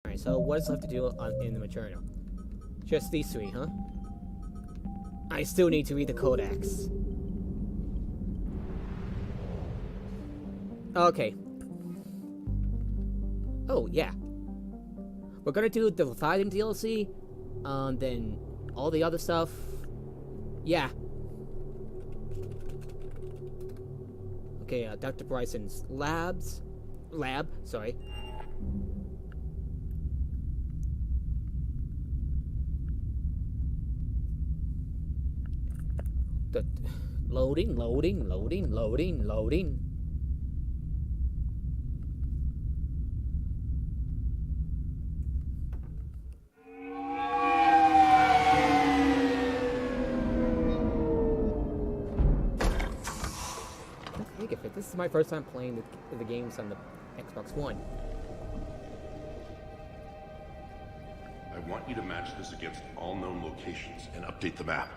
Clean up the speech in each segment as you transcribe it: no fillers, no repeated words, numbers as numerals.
Alright, so what's left to do in the material? Just these three, huh? I still need to read the codex. Okay. Oh, yeah. We're gonna do the Leviathan DLC, then all the other stuff. Yeah. Okay, Dr. Bryson's lab, sorry. Loading. This is my first time playing the games on the Xbox One. I want you to match this against all known locations and update the map.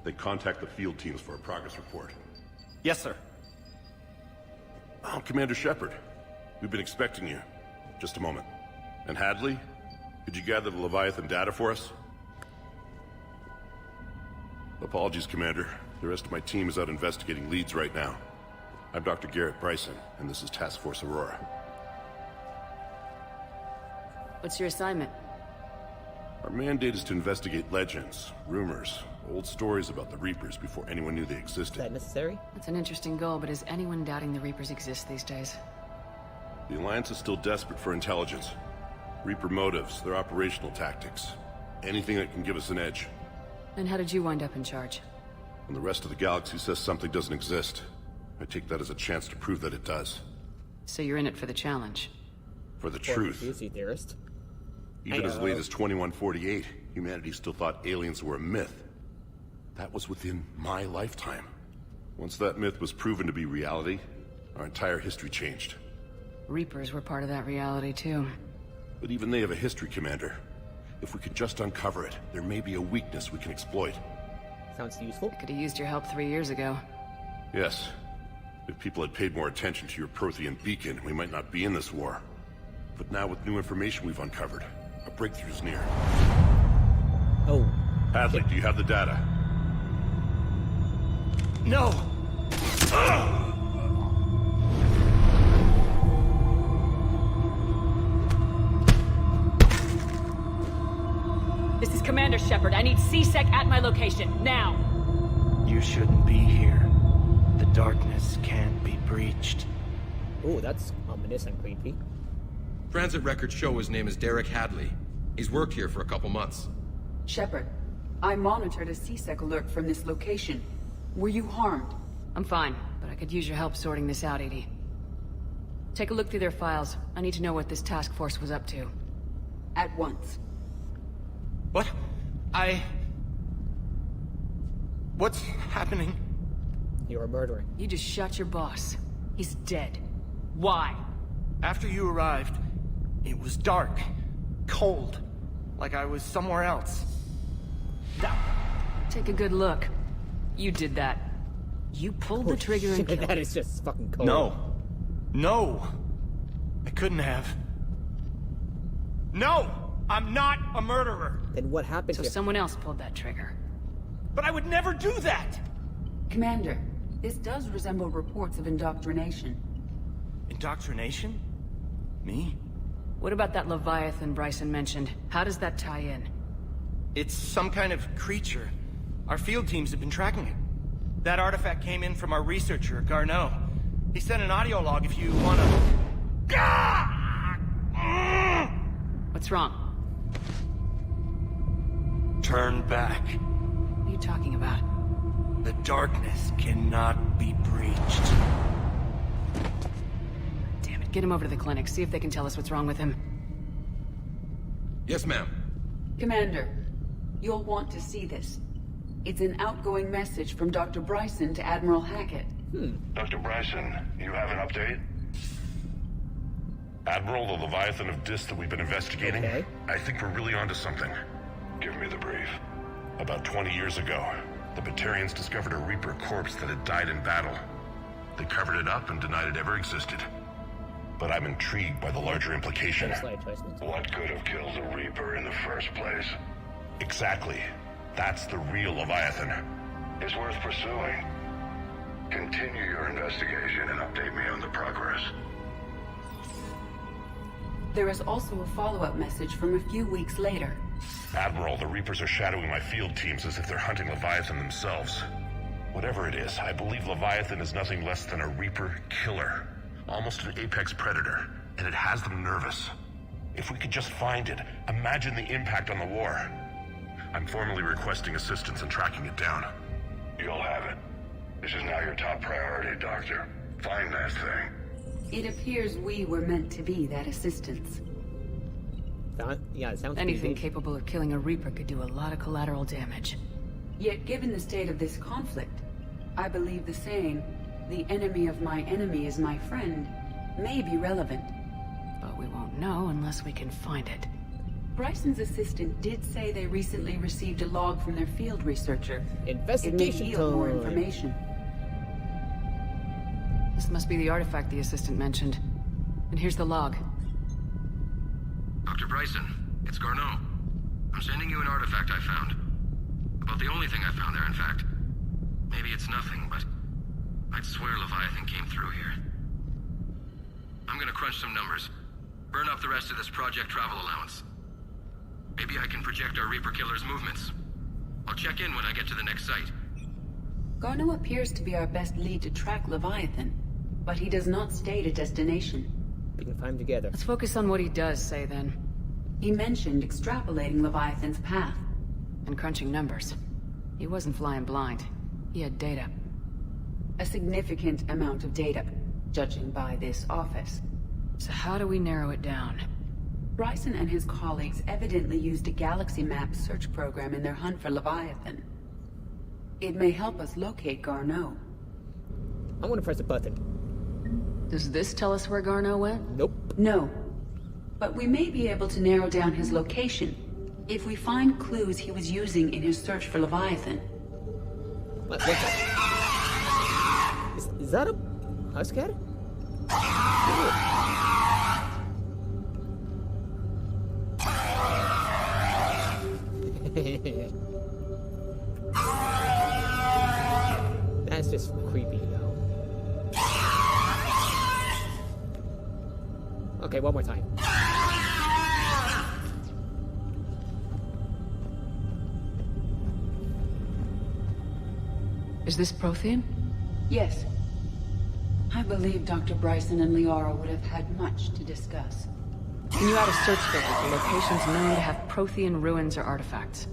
Then contact the field teams for a progress report. Yes, sir. Oh, Commander Shepard. We've been expecting you. Just a moment. And Hadley, could you gather the Leviathan data for us? Apologies, Commander. The rest of my team is out investigating leads right now. I'm Dr. Garrett Bryson, and this is Task Force Aurora. What's your assignment? Our mandate is to investigate legends, rumors, old stories about the Reapers before anyone knew they Is existed. that necessary? That's an interesting goal, but is anyone doubting the Reapers exist these days? The Alliance is still desperate for intelligence. Reaper motives, their operational tactics. Anything that can give us an edge. And how did you wind up in charge? When the rest of the galaxy says something doesn't exist, I take that as a chance to prove that it does. So you're in it for the challenge. For the Or truth. conspiracy theorist. Even as late as 2148, humanity still thought aliens were a myth. That was within my lifetime. Once that myth was proven to be reality, our entire history changed. Reapers were part of that reality, too. But even they have a history, Commander. If we could just uncover it, there may be a weakness we can exploit. Sounds useful. Could have used your help 3 years ago. Yes. If people had paid more attention to your Prothean beacon, we might not be in this war. But now with new information we've uncovered, a breakthrough's near. Oh. Hadley, do you have the data? No! This is Commander Shepard. I need C-Sec at my location, now! You shouldn't be here. The darkness can't be breached. Oh, that's ominous and creepy. Transit records show his name is Derek Hadley. He's worked here for a couple months. Shepard, I monitored a C-Sec alert from this location. Were you harmed? I'm fine, but I could use your help sorting this out, Edie. Take a look through their files. I need to know what this task force was up to. At once. What? What's happening? You're a murderer. You just shot your boss. He's dead. Why? After you arrived, it was dark, cold, like I was somewhere else. Take a good look. You did that. You pulled the trigger and killed That is just fucking cold. No! I couldn't have. No! I'm not a murderer! Then what happened So to someone else pulled that trigger. But I would never do that! Commander, this does resemble reports of indoctrination. Indoctrination? Me? What about that Leviathan Bryson mentioned? How does that tie in? It's some kind of creature. Our field teams have been tracking it. That artifact came in from our researcher, Garneau. He sent an audio log if you wanna... What's wrong? Turn back. What are you talking about? The darkness cannot be breached. Damn it, get him over to the clinic. See if they can tell us what's wrong with him. Yes, ma'am. Commander, you'll want to see this. It's an outgoing message from Dr. Bryson to Admiral Hackett. Dr. Bryson, you have an update? Admiral, the Leviathan of Dis that we've been investigating, Okay. I think we're really onto something. Give me the brief. About 20 years ago, the Batarians discovered a Reaper corpse that had died in battle. They covered it up and denied it ever existed. but I'm intrigued by the larger implication. Slight adjustments. What could have killed the Reaper in the first place? Exactly. That's the real Leviathan. It's worth pursuing. Continue your investigation and update me on the progress. There is also a follow-up message from a few weeks later. Admiral, the Reapers are shadowing my field teams as if they're hunting Leviathan themselves. Whatever it is, I believe Leviathan is nothing less than a Reaper killer. Almost an apex predator, and it has them nervous. If we could just find it, imagine the impact on the war. I'm formally requesting assistance in tracking it down. You'll have it. This is now your top priority, Doctor. Find that thing. It appears we were meant to be that assistance. Yeah, it sounds Anything pretty capable of killing a Reaper could do a lot of collateral damage. Yet given the state of this conflict, I believe the saying, "The enemy of my enemy is my friend," may be relevant. But we won't know unless we can find it. Bryson's assistant did say they recently received a log from their field researcher. It may Investigation yield more time. information. This must be the artifact the assistant mentioned. And here's the log. Dr. Bryson, it's Garneau. I'm sending you an artifact I found. About the only thing I found there, in fact. Maybe it's nothing, but I'd swear Leviathan came through here. I'm gonna crunch some numbers. Burn up the rest of this project travel allowance. Maybe I can project our Reaper killer's movements. I'll check in when I get to the next site. Garneau appears to be our best lead to track Leviathan, but he does not state a destination. We can find them together. Let's focus on what he does say then. He mentioned extrapolating Leviathan's path. And crunching numbers. He wasn't flying blind. He had data. A significant amount of data, judging by this office. So how do we narrow it down? Bryson and his colleagues evidently used a galaxy map search program in their hunt for Leviathan. It may help us locate Garneau. I want to press a button. Does this tell us where Garneau went? Nope. No, but we may be able to narrow down his location if we find clues he was using in his search for Leviathan. What's that? Is that a Huscat? That's just creepy, though. Okay, one more time. Is this Prothean? Yes. I believe Dr. Bryson and Liara would have had much to discuss. Can you add a search filter for locations known to have Prothean ruins or artifacts?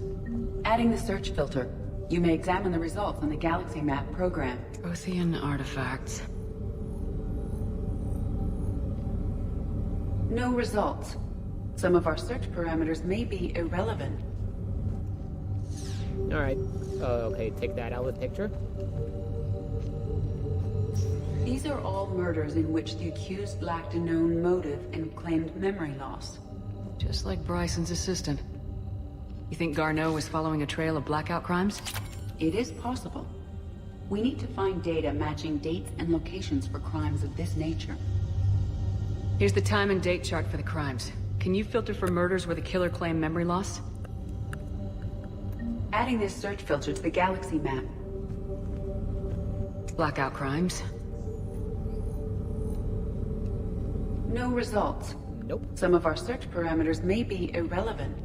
Adding the search filter, you may examine the results on the galaxy map program. Prothean artifacts. No results. Some of our search parameters may be irrelevant. Alright. Okay, take that out of the picture. These are all murders in which the accused lacked a known motive and claimed memory loss. Just like Bryson's assistant. You think Garneau was following a trail of blackout crimes? It is possible. We need to find data matching dates and locations for crimes of this nature. Here's the time and date chart for the crimes. Can you filter for murders where the killer claimed memory loss? Adding this search filter to the galaxy map. Blackout crimes. No results. Nope. Some of our search parameters may be irrelevant.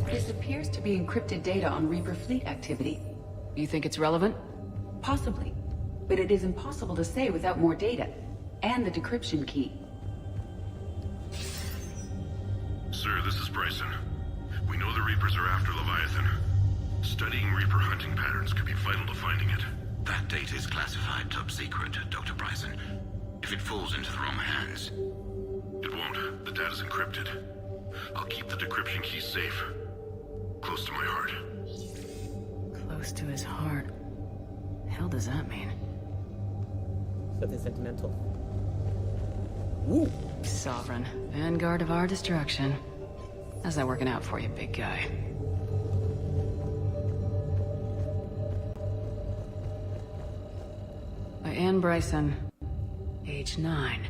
This appears to be encrypted data on Reaper fleet activity. You think it's relevant? Possibly. But it is impossible to say without more data. And the decryption key. Sir, this is Bryson. We know the Reapers are after Leviathan. Studying Reaper hunting patterns could be vital to finding it. That data is classified top secret, Dr. Bryson. If it falls into the wrong hands... It won't. The data's encrypted. I'll keep the decryption key safe. Close to my heart. Close to his heart. The hell does that mean? Something sentimental. Woo! Sovereign. Vanguard of our destruction. How's that working out for you, big guy? Anne Bryson, age 9.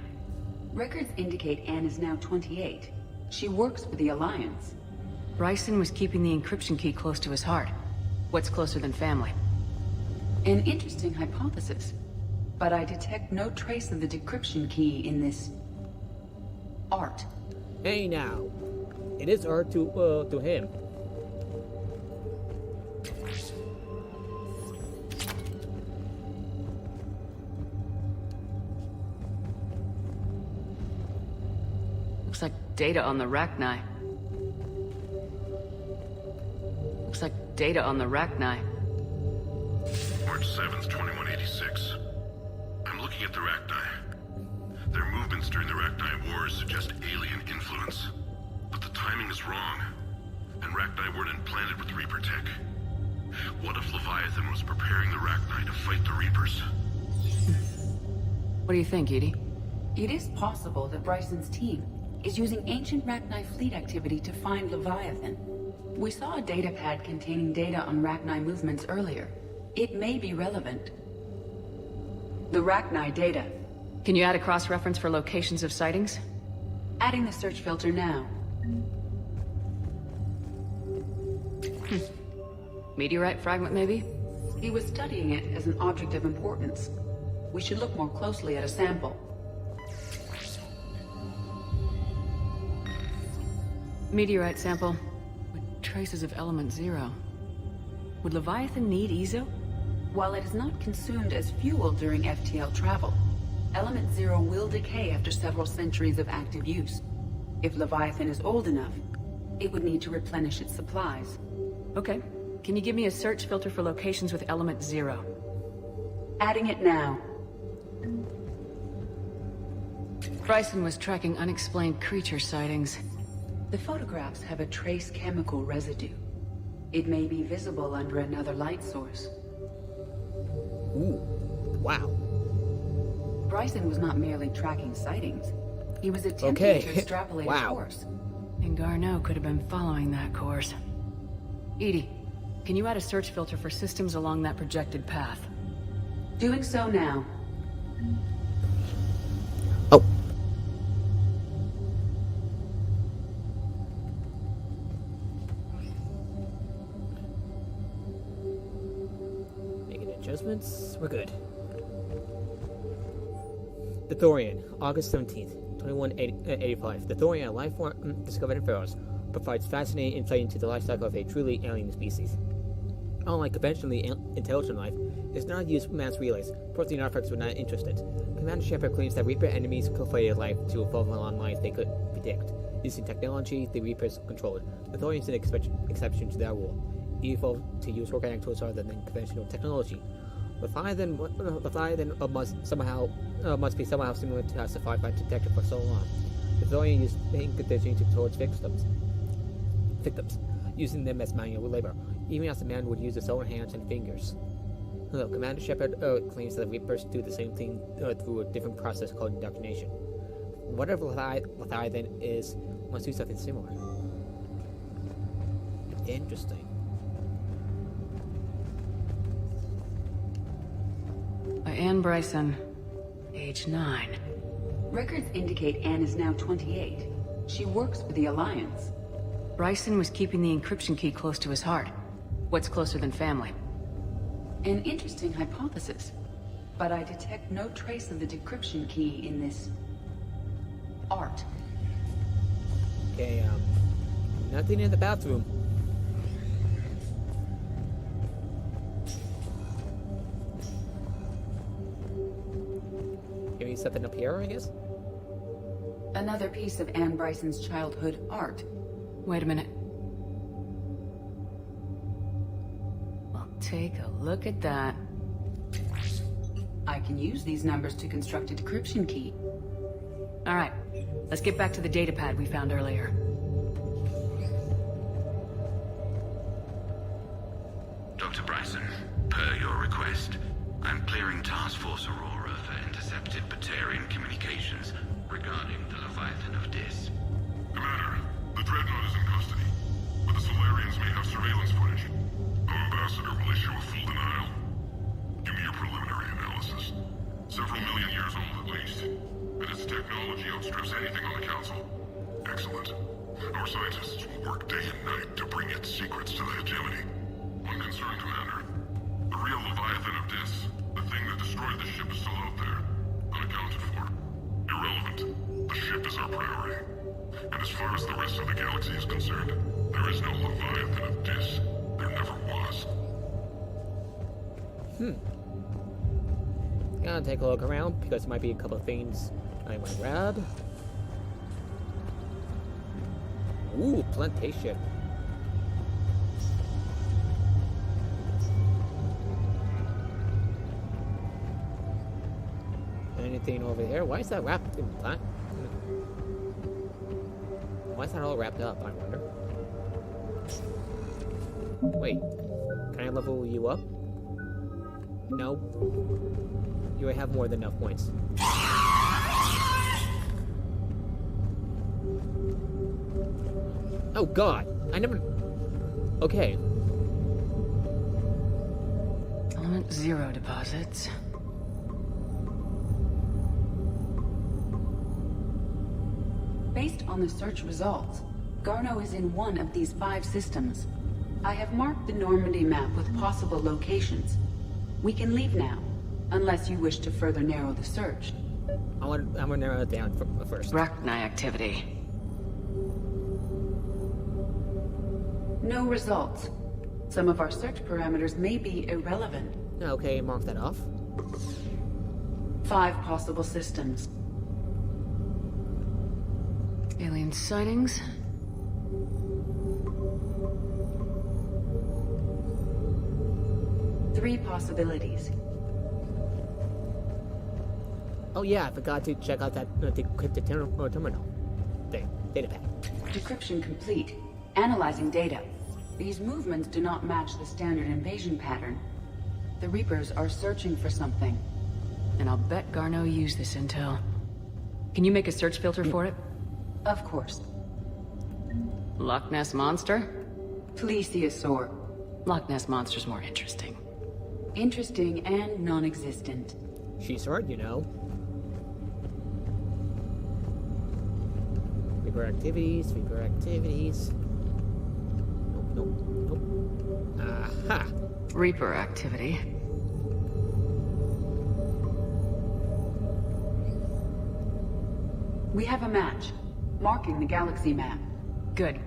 Records indicate Anne is now 28. She works for the Alliance. Bryson was keeping the encryption key close to his heart. What's closer than family? An interesting hypothesis. But I detect no trace of the decryption key in this... art. Hey now, it is art to him. Looks like data on the Rachni. Looks like data on the Rachni. March 7th, 2186. I'm looking at the Rachni. Their movements during the Rachni Wars suggest alien influence. But the timing is wrong. And Rachni weren't implanted with Reaper tech. What if Leviathan was preparing the Rachni to fight the Reapers? What do you think, Edie? It is possible that Bryson's team is using ancient Rachni fleet activity to find Leviathan. We saw a datapad containing data on Rachni movements earlier. It may be relevant. The Rachni data. Can you add a cross-reference for locations of sightings? Adding the search filter now. Meteorite fragment, maybe? He was studying it as an object of importance. We should look more closely at a sample. Meteorite sample with traces of element 0. Would Leviathan need EZO? While it is not consumed as fuel during FTL travel, element 0 will decay after several centuries of active use. If Leviathan is old enough, it would need to replenish its supplies. Okay. Can you give me a search filter for locations with element 0? Adding it now. Bryson was tracking unexplained creature sightings. The photographs have a trace chemical residue. It may be visible under another light source. Ooh, wow. Bryson was not merely tracking sightings. He was attempting to extrapolate a course. And Garneau could have been following that course. Edie, can you add a search filter for systems along that projected path? Doing so now. Oh. Making adjustments. We're good. The Thorian, August 17th, 2185. The Thorian, a life form discovered in Pharos, provides fascinating insight into the life cycle of a truly alien species. Unlike conventionally intelligent life, it does not use mass relays. Protein artifacts were not interested. Commander Shepard claims that Reaper enemies cultivated life to evolve along lines they could predict. Using technology, the Reapers controlled. The Thorians an exception to that rule. They evolved to use organic tools rather than conventional technology. Leviathan must be somehow similar to how sci-fi detected for so long. The Thorian used main conditioning towards victims, using them as manual labor, even as the man would use his own hands and fingers. Commander Shepard claims that the Reapers do the same thing through a different process called indoctrination. Whatever Leviathan is, must do something similar. Interesting. By Anne Bryson, age 9. Records indicate Anne is now 28. She works for the Alliance. Bryson was keeping the encryption key close to his heart. What's closer than family? An interesting hypothesis. But I detect no trace of the decryption key in this... art. Okay, nothing in the bathroom. Maybe something up here, I guess? Another piece of Anne Bryson's childhood art. Wait a minute. Well, take a look at that. I can use these numbers to construct a decryption key. All right, let's get back to the datapad we found earlier. Dr. Bryson, per your request, I'm clearing Task Force Aurora for intercepted Batarian communications regarding the Leviathan of Dis. Commander, the Dreadnought is in custody, but the Solarians may have surveillance footage. Our ambassador will issue a full denial. Give me your preliminary analysis. Several million years old at least. And its technology outstrips anything on the Council. Excellent. Our scientists will work day and night to bring its secrets to the hegemony. One concern, Commander. The real Leviathan of Dis, the thing that destroyed the ship, is still out there. Unaccounted for. Irrelevant. The ship is our priority. And as far as the rest of the galaxy is concerned, there is no Leviathan of Dis. There never was. Gonna take a look around because there might be a couple of things I want to grab. Ooh, plantation. Anything over there? Why is that wrapped in plant? Why is that all wrapped up, I wonder? Wait, can I level you up? No. You have more than enough points. Oh god, I never... Okay. Element 0 deposits. Based on the search results, Garneau is in one of these 5 systems. I have marked the Normandy map with possible locations. We can leave now, unless you wish to further narrow the search. I'm gonna narrow it down first. Rachni activity. No results. Some of our search parameters may be irrelevant. Okay, mark that off. 5 possible systems. Alien sightings. Three possibilities. Oh yeah, I forgot to check out that decrypted terminal thing, data pad. Decryption complete. Analyzing data. These movements do not match the standard invasion pattern. The Reapers are searching for something. And I'll bet Garneau used this intel. Can you make a search filter for it? Of course. Loch Ness Monster? Plesiosaur. Loch Ness Monster's more interesting. Interesting and non-existent. She's hard, you know. Reaper activities, Reaper activities. Nope. Aha! Reaper activity. We have a match, marking the galaxy map. Good.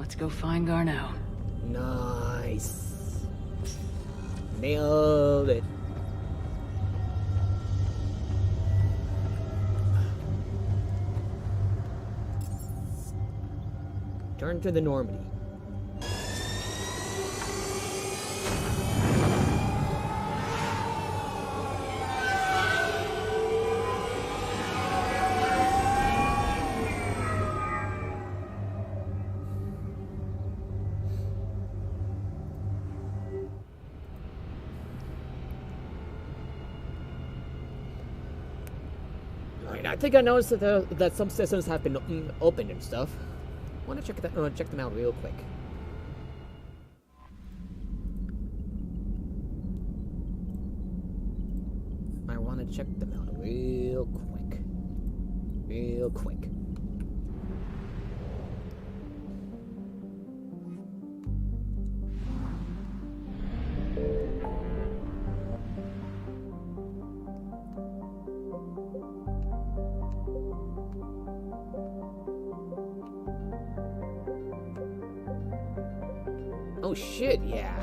Let's go find Garneau. Nice. Nailed it. Turn to the Normandy. I think I noticed that some systems have been opened and stuff. I want to check them out real quick. I want to check them out real quick. Real quick. Oh shit, yeah.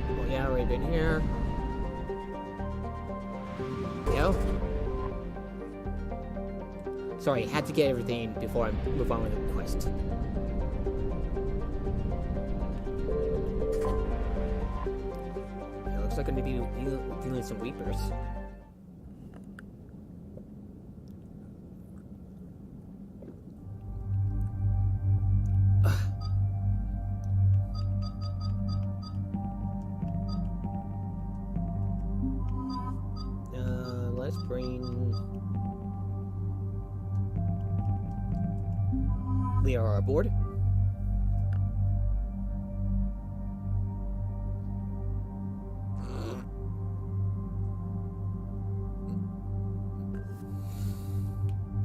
Oh yeah, already been here. Yo. Sorry, had to get everything before I move on with the quest. Looks like I'm going to be dealing with some Reapers. Let's bring Liara aboard.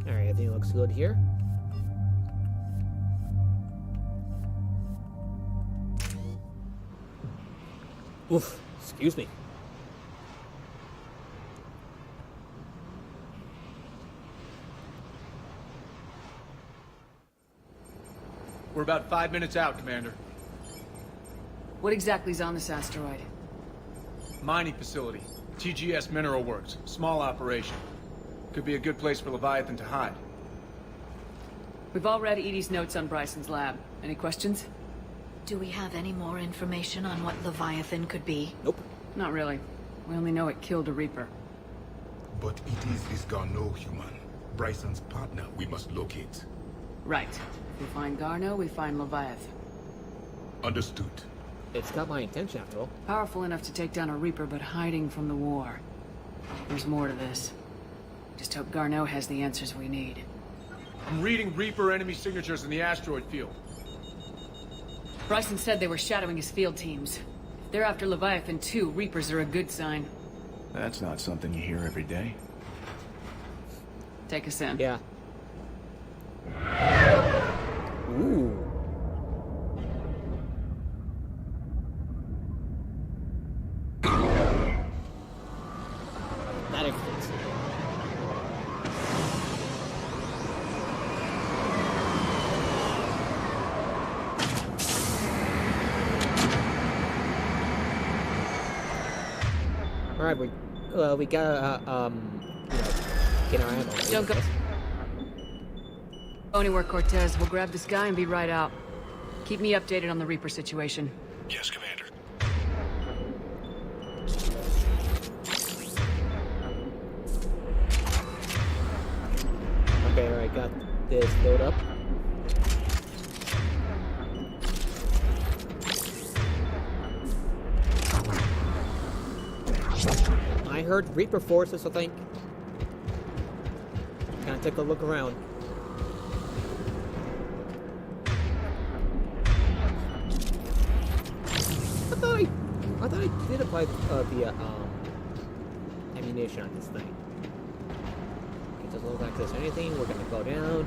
Alright, everything looks good here. Oof, excuse me. We're about 5 minutes out, Commander. What exactly is on this asteroid? Mining facility. TGS Mineral Works. Small operation. Could be a good place for Leviathan to hide. We've all read Edie's notes on Bryson's lab. Any questions? Do we have any more information on what Leviathan could be? Nope. Not really. We only know it killed a Reaper. But it is Garneau human. Bryson's partner we must locate. Right. If we find Garneau, we find Leviathan. Understood. It's got my attention after all. Powerful enough to take down a Reaper, but hiding from the war. There's more to this. Just hope Garneau has the answers we need. I'm reading Reaper enemy signatures in the asteroid field. Bryson said they were shadowing his field teams. If they're after Leviathan too, Reapers are a good sign. That's not something you hear every day. Take us in. Yeah. Ooh. That explains. All right, we gotta get our ammo. Don't go anywhere, Cortez. We'll grab this guy and be right out. Keep me updated on the Reaper situation. Yes, Commander. Okay, I got this load up. I heard Reaper forces, I think. Gonna take a look around. I thought I did apply the ammunition on this thing. Okay, doesn't look like there's anything. We're gonna go down.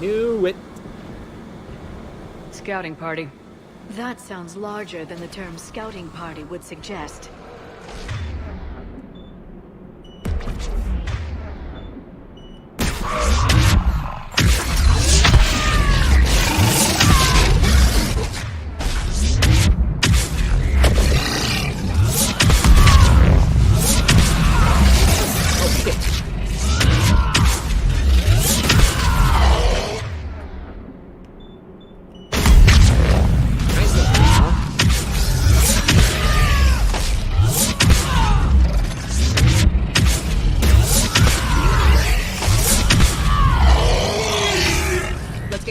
Knew it. Scouting party. That sounds larger than the term scouting party would suggest.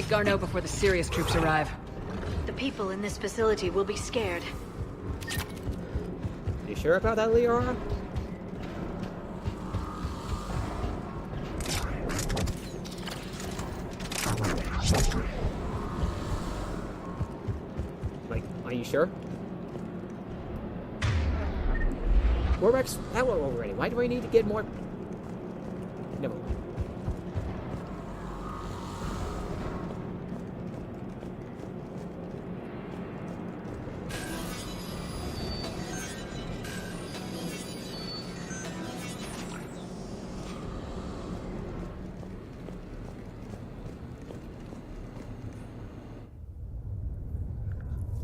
Garneau before the serious troops arrive. The people in this facility will be scared. You sure about that, Liara? Like, are you sure? We're Rex ammo already. Why do I need to get more? Never mind.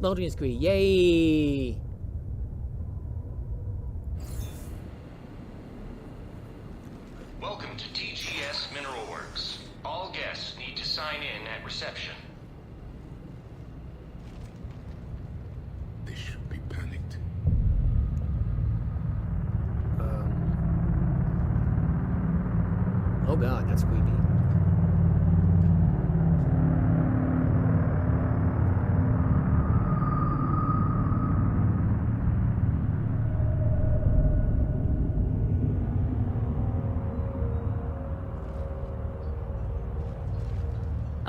Loading screen, yay! Welcome to TGS Mineral Works. All guests need to sign in at reception. They should be panicked. Oh god, that's creepy.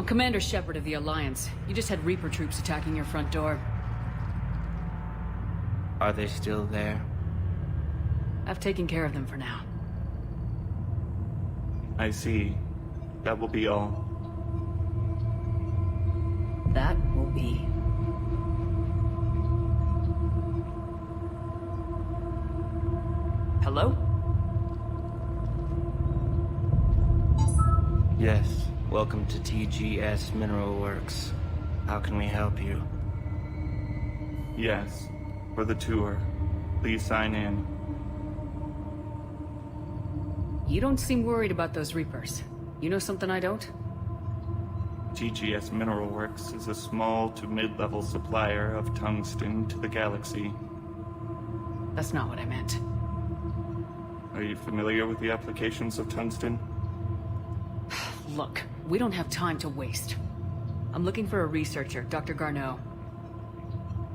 Commander Shepard of the Alliance. You just had Reaper troops attacking your front door. Are they still there? I've taken care of them for now. I see. That will be all. That will be. Hello? Yes. Welcome to TGS Mineral Works. How can we help you? Yes. For the tour. Please sign in. You don't seem worried about those Reapers. You know something I don't? TGS Mineral Works is a small to mid-level supplier of tungsten to the galaxy. That's not what I meant. Are you familiar with the applications of tungsten? Look, we don't have time to waste. I'm looking for a researcher, Dr. Garneau.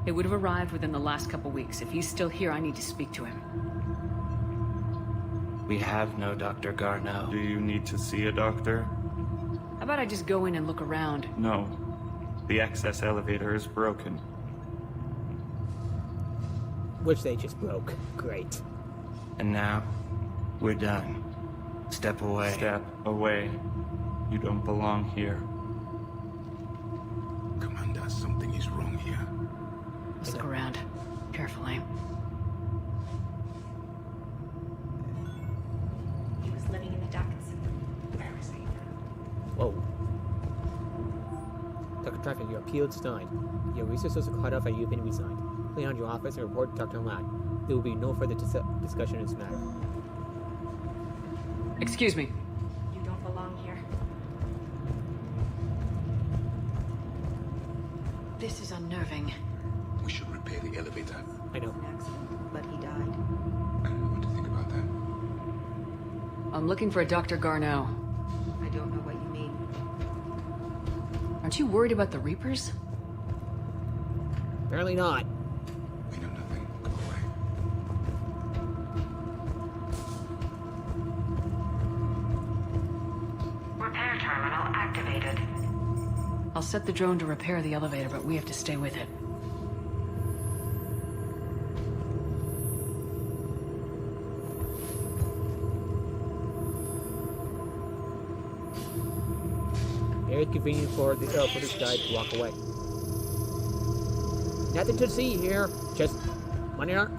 It would have arrived within the last couple weeks. If he's still here, I need to speak to him. We have no Dr. Garneau. Do you need to see a doctor? How about I just go in and look around? No. The access elevator is broken. Which they just broke. Great. And now, we're done. Step away. Step away. You don't belong here. Commander, something is wrong here. Let's look around. Carefully. He was living in the ducts. Where is he? Whoa. Dr. Traffic, your appeal is denied. Your resources are cut off and you've been resigned. Clean out your office and report to Dr. Ladd. There will be no further discussion in this matter. Excuse me. You don't belong here. This is unnerving. We should repair the elevator. I know. An accident, but he died. I don't know what to think about that. I'm looking for a Dr. Garneau. I don't know what you mean. Aren't you worried about the Reapers? Apparently not. We know nothing. Go away. Repair terminal activated. I'll set the drone to repair the elevator, but we have to stay with it. Very convenient for this guy to walk away. Nothing to see here. Just mind your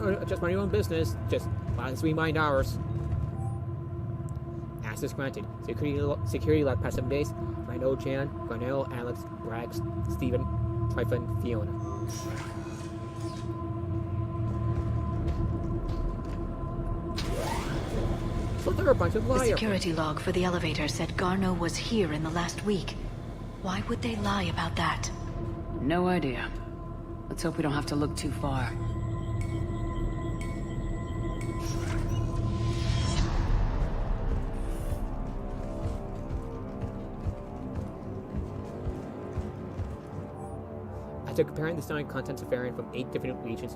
own business. Just as we mind ours. Access granted. Security locked past 7 days. Randall, Jan, Garnell, Alex, Rags, Steven, Tryphon, Fiona. So there are a bunch of liars. The security log for the elevator said Garneau was here in the last week. Why would they lie about that? No idea. Let's hope we don't have to look too far. After comparing the stomach contents of variant from 8 different regions,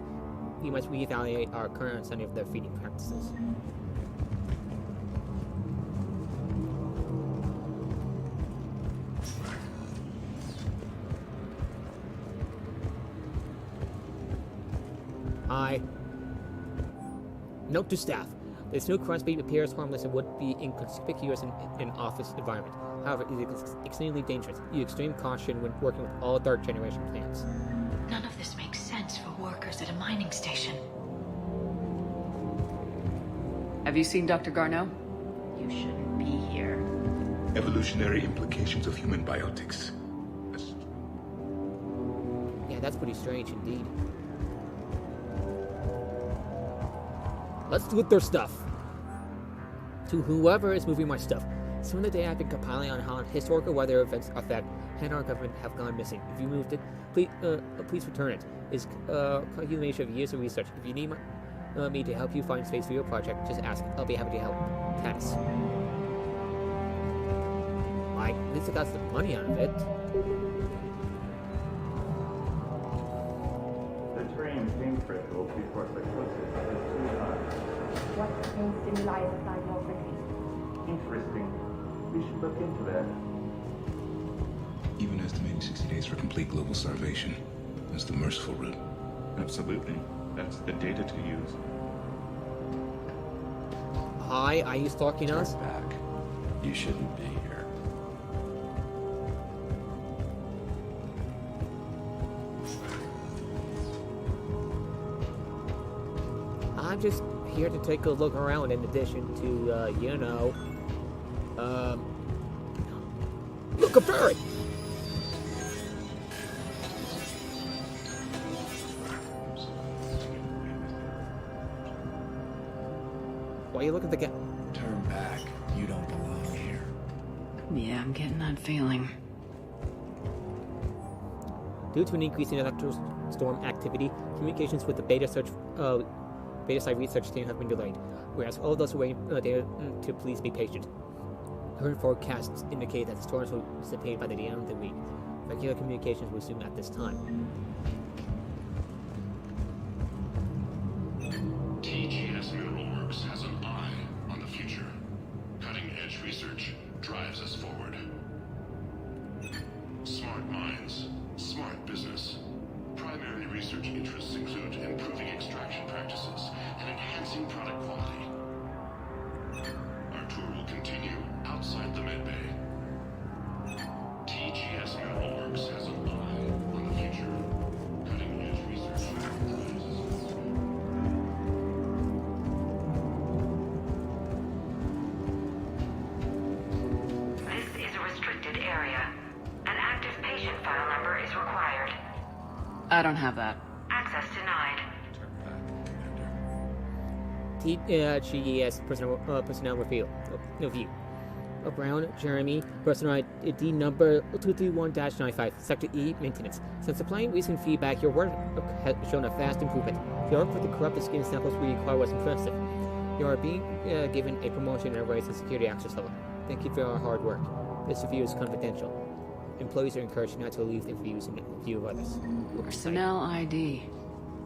we must reevaluate our current understanding of their feeding practices. Hi. Note to staff. This new crossbeam appears harmless and would be inconspicuous in an office environment. However, it is extremely dangerous. Use extreme caution when working with all third generation plants. None of this makes sense for workers at a mining station. Have you seen Dr. Garneau? You shouldn't be here. Evolutionary implications of human biotics. Yeah, that's pretty strange indeed. Let's loot their stuff. To whoever is moving my stuff. Some of the day I've been compiling on how historical weather events affect and our government have gone missing. If you moved it, please return it. It's a accumulation of years of research. If you need me to help you find space for your project, just ask. I'll be happy to help. Pass. At least I got some money out of it. The terrain is critical before psychosis is too high. What pain stimuli is applied more quickly? Interesting. We should look into that. Even estimating 60 days for complete global starvation. That's the merciful route. Absolutely. That's the data to use. Hi, are you stalking us? Back. You shouldn't be here. I'm just here to take a look around in addition to, you know, look, a bird! Why are you looking at the guy? Turn back. You don't belong here. Yeah, I'm getting that feeling. Due to an increase in electrostorm activity, communications with the beta site research team have been delayed. Whereas all those who wait there to please be patient. Current forecasts indicate that the storms will dissipate by the end of the week. Regular communications will resume at this time. TGS Mineral Works has an eye on the future. Cutting-edge research drives us forward. Smart minds, smart business. Primary research interests include improving extraction practices and enhancing product quality. Our tour will continue outside the medbay. TGS Mineral Works has an eye on the future. Cutting-edge research drives us forward. This is a restricted area. An active patient file number is required. I don't have that. Access denied. TGS personnel review. Brown, Jeremy, personnel ID number 231-95, Sector E, maintenance. Since supplying recent feedback, your work has shown a fast improvement. The work with the corrupted skin samples we required was impressive. You are being given a promotion and a raise in security access level. Thank you for your hard work. This review is confidential. Employees are encouraged not to leave their views in view of others. Personnel ID.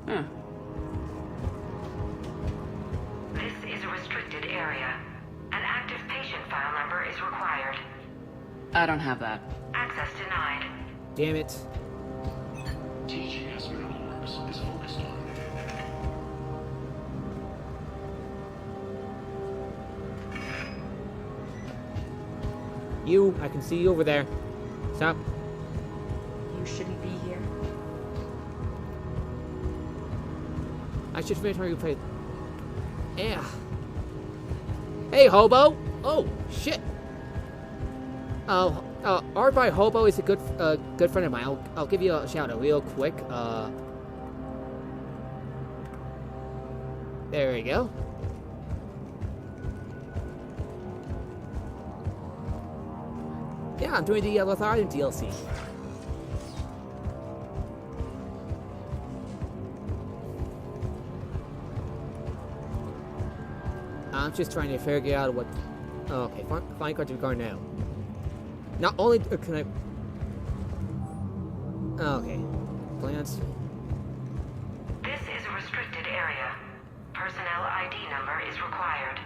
Huh. This is a restricted area. An active patient file number is required. I don't have that. Access denied. Damn it. TGS Mineral Works is focused on. You, I can see you over there. Stop. You shouldn't be here. I should finish my replay. Yeah. Hey, Hobo! Oh, shit! Art by Hobo is a good friend of mine. I'll give you a shout out real quick. There we go. Yeah, I'm doing the Lethargian DLC. I'm just trying to figure out what... Oh, okay, Vanguard to Garnell. Not only can I... Okay. Plans. This is a restricted area. Personnel ID number is required.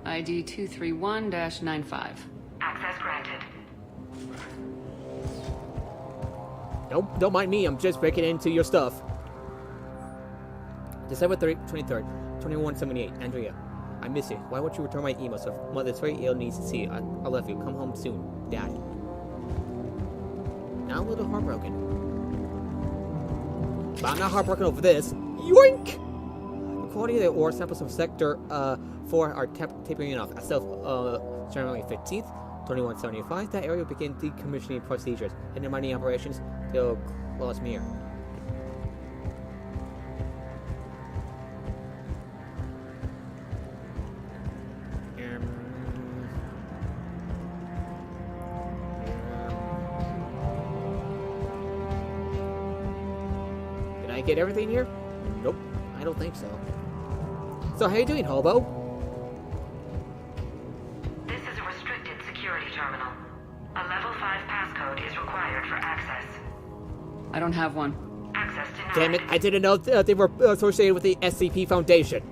ID 231-95. Access granted. Nope, don't mind me. I'm just breaking into your stuff. December 23rd, 2178. Andrea. I miss you. Why won't you return my email? So mother's very ill, needs to see you. I love you. Come home soon, Dad. Now I'm a little heartbroken. But I'm not heartbroken over this. Yoink! The quality of the ore samples of Sector 4 are tapering off. As of January 15th, 2175, that area will begin decommissioning procedures. And in mining operations, they'll close me here. Get everything here? Nope, I don't think so. So how you doing, Hobo? This is a restricted security terminal. A level 5 passcode is required for access. I don't have one. Access denied. Damn it, I didn't know they were associated with the SCP Foundation.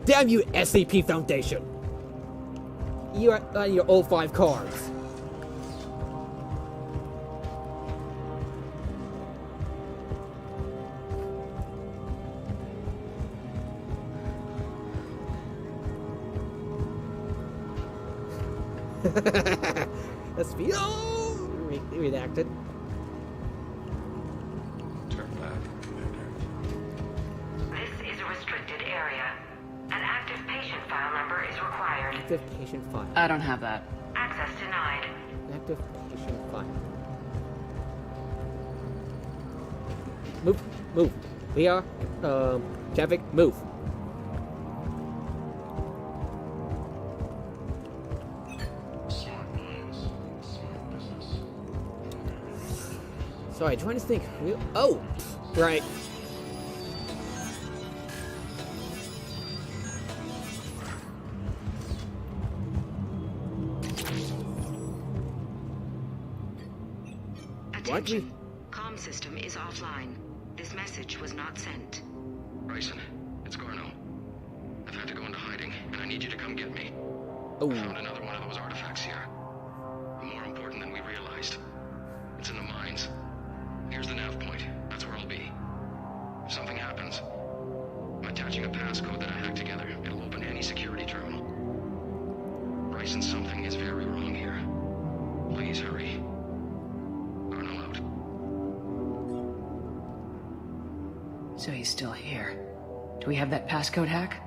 Damn you, SCP Foundation! You're on your old 5 cards. Let's be redacted. Turn back, Commander. This is a restricted area. An active patient file number is required. Active patient file. I don't have that. Access denied. Active patient file. Move, move. We are, traffic, move. Sorry, trying to think. Oh, right. Attention. Comm system is offline. This message was not sent. Bryson, it's Garno. I've had to go into hiding, and I need you to come get me. Oh. I found another one of those artifacts here. More important than we realized. It's in the mines. Here's the nav point. That's where I'll be. If something happens, I'm attaching a passcode that I hacked together. It'll open any security terminal. Bryson, something is very wrong here. Please hurry. Garno out. So he's still here. Do we have that passcode hack?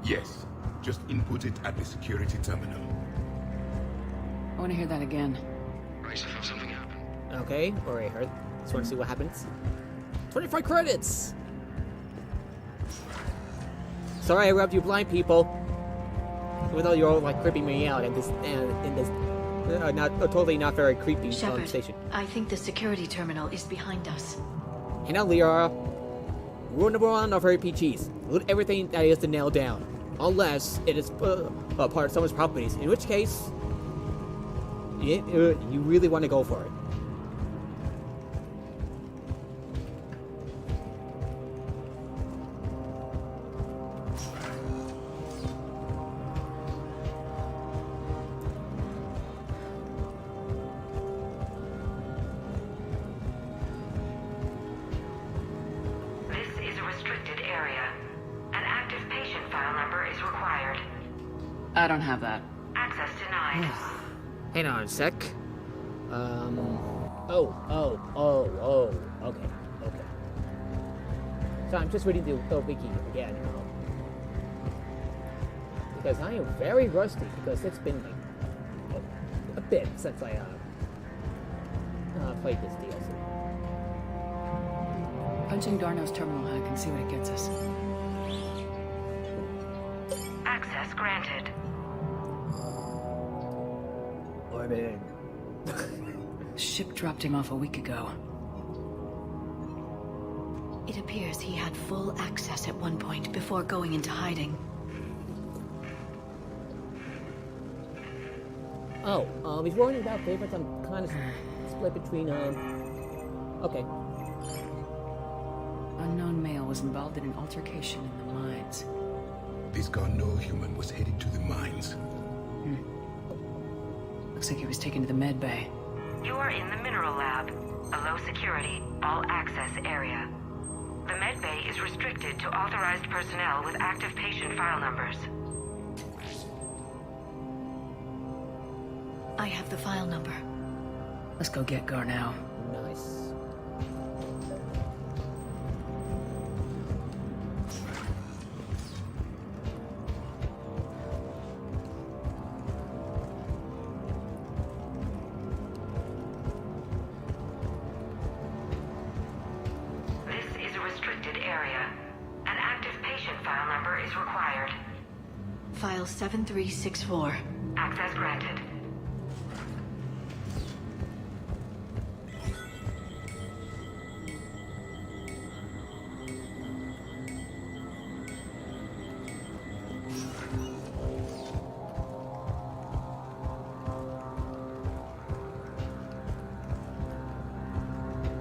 Yes. Just input it at the security terminal. I want to hear that again. Bryson, if something happened. Okay, alright, heard. Just want to see what happens. 25 credits! Sorry I rubbed you blind, people. Even though you're all like creeping me out in this totally not very creepy Shepard, station. I think the security terminal is behind us. And now, Liara, rule number 1 of RPGs: loot everything that is to nail down, unless it is part of someone's properties. In which case, you really want to go for it. I don't have that. Access denied. Hang on a sec. Okay. So I'm just reading the wiki again. Because I am very rusty, because it's been like a bit since I played this DLC. Punching Darno's terminal hack and see what it gets us. Access granted. Orbit. Ship dropped him off a week ago. It appears he had full access at one point before going into hiding. Oh, before worrying about favorites, I'm kind of split between, okay. Unknown male was involved in an altercation in the mines. This Garneau human was heading to the mines. Looks like he was taken to the med bay. You are in the mineral lab, a low security, all access area. The med bay is restricted to authorized personnel with active patient file numbers. I have the file number. Let's go get Garneau. Nice. This is a restricted area. An active patient file number is required. File 7364. Access granted.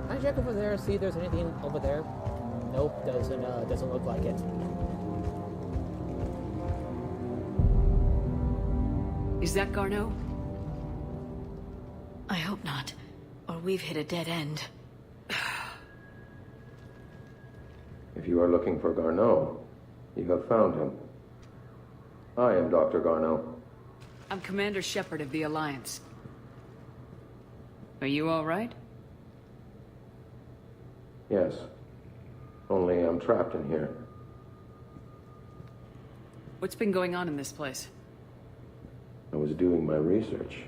Can I check over there, see if there's anything over there? Nope, doesn't look like it. Is that Garneau? I hope not, or we've hit a dead end. If you are looking for Garneau, you have found him. I am Dr. Garneau. I'm Commander Shepard of the Alliance. Are you all right? Yes. Only I'm trapped in here. What's been going on in this place? I was doing my research.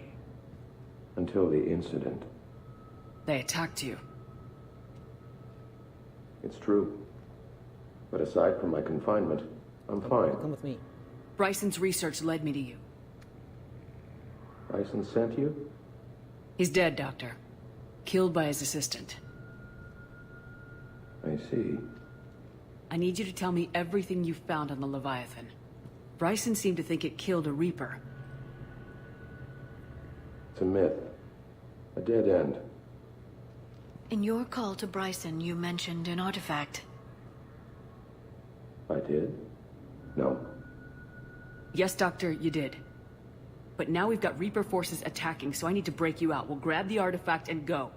Until the incident. They attacked you. It's true. But aside from my confinement, I'm fine. Come with me. Bryson's research led me to you. Bryson sent you? He's dead, Doctor. Killed by his assistant. I see. I need you to tell me everything you found on the Leviathan. Bryson seemed to think it killed a Reaper. It's a myth. A dead end. In your call to Bryson, you mentioned an artifact. I did? No. Yes, Doctor, you did. But now we've got Reaper forces attacking, so I need to break you out. We'll grab the artifact and go.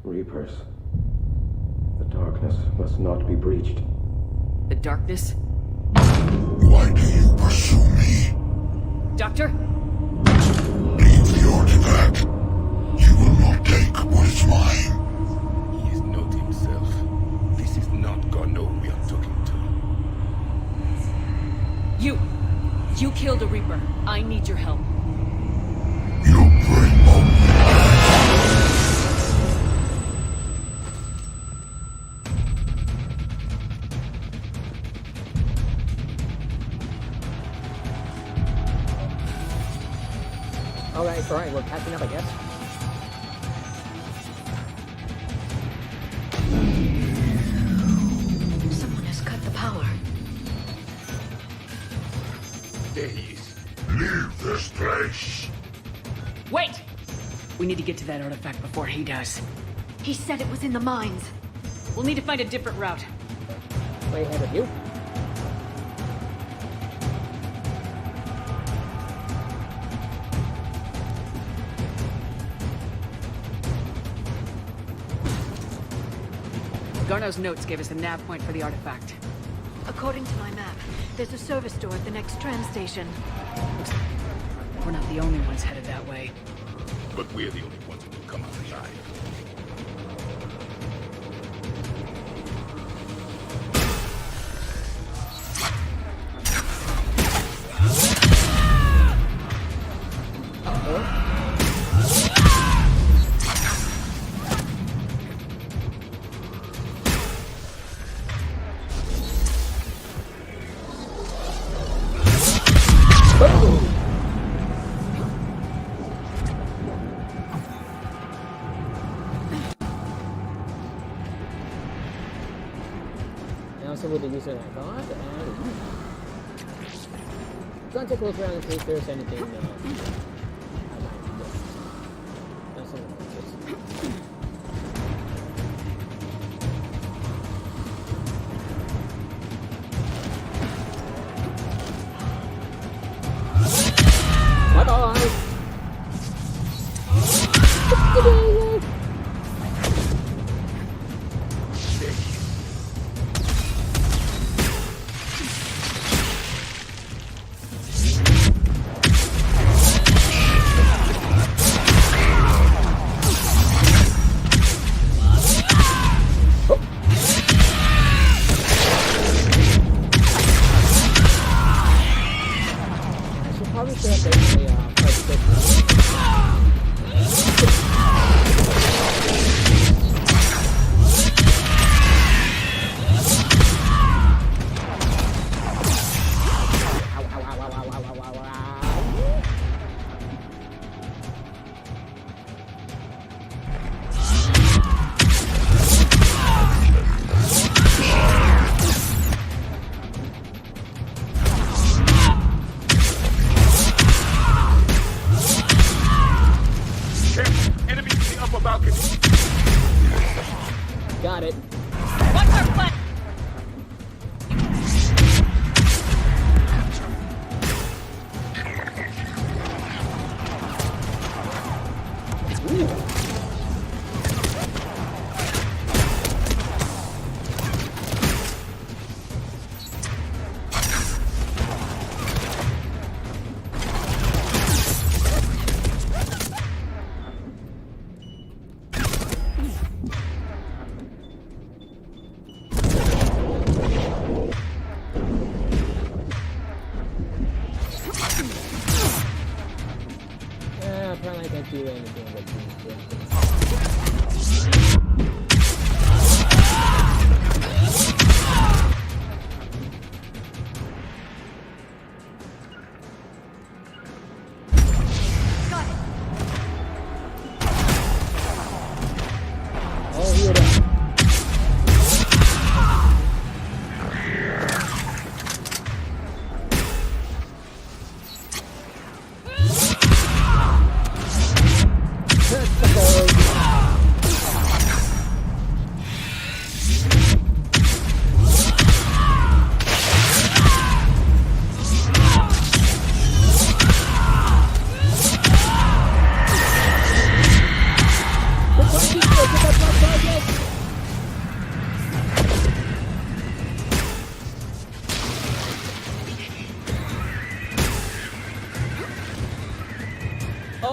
Reapers. The darkness must not be breached. The darkness? Why do you pursue me? Doctor? Leave the artifact. You will not take what is mine. He is not himself. This is not Garneau we are talking to. You killed a Reaper. I need your help. You bring only Alright, we're catching up, I guess. Someone has cut the power. There he is. leave this place. Wait! We need to get to that artifact before he does. He said it was in the mines. We'll need to find a different route. Way ahead of you. Garneau's notes gave us a nav point for the artifact. According to my map, there's a service door at the next tram station. We're not the only ones headed that way. But we're the only ones who will come out alive. With the user I thought, and gonna take a look around in case there's anything. Bye bye.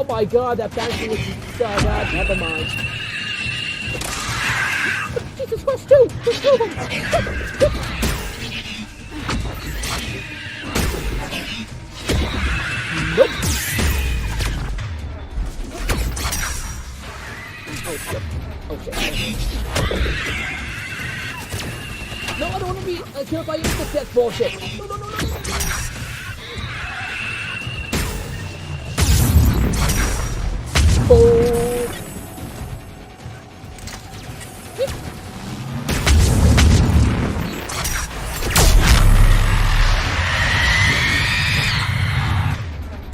my god, that fancy was God, never mind. Jesus Christ, dude! There's two of them! Nope! Oh shit. Oh shit. No, I don't want to be killed by insect death bullshit! No, no, no, no, no! Oh!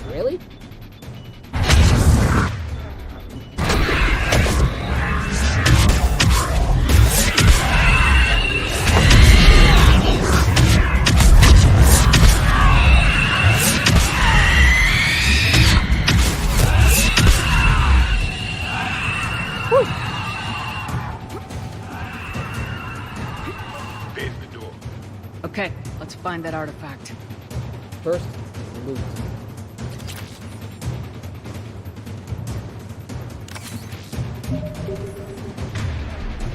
Really? Okay, let's find that artifact. First, loot.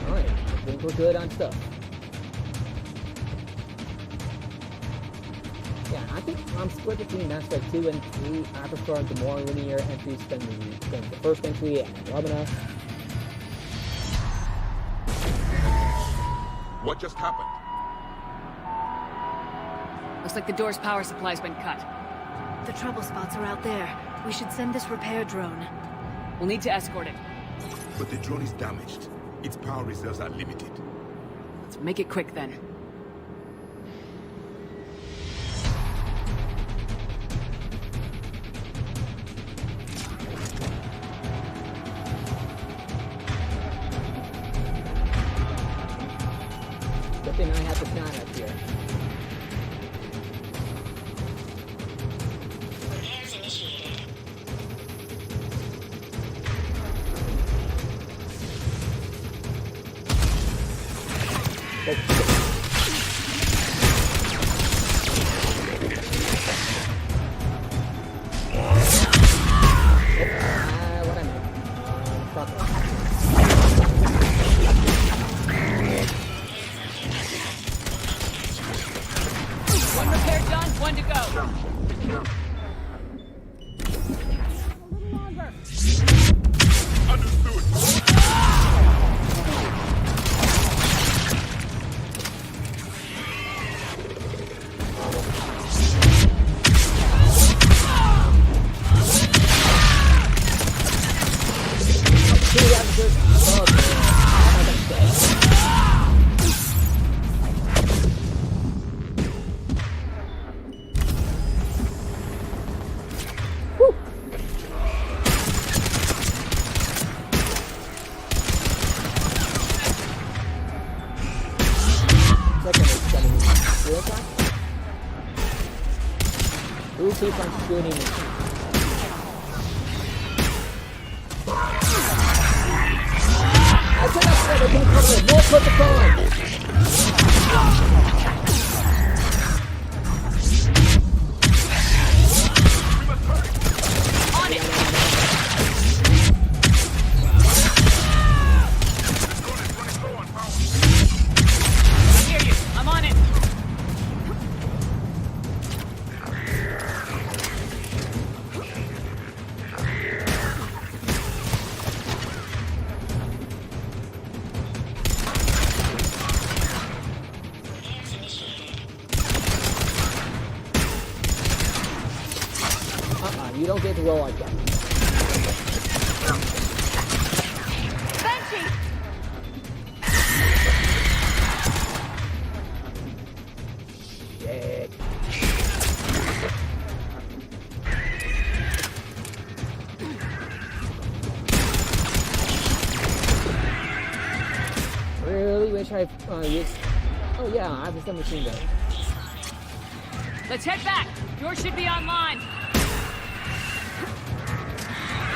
Alright, I think we're good on stuff. Yeah, I think I'm split between Mass Effect 2 and 3. I prefer the more linear entries than the first entry, and I love enough. What just happened? Looks like the door's power supply's been cut. The trouble spots are out there. We should send this repair drone. We'll need to escort it. But the drone is damaged. Its power reserves are limited. Let's make it quick then. Good thing I have the shot up here. One repair done, one to go. Who keeps on shooting me? I cannot say they can cover it. More protocol! On it! I hear you. I'm on it. You don't get to roll like that. Banshee! Shit. Really wish I used... Oh yeah, I have the submachine gun. Let's head back. Yours should be online.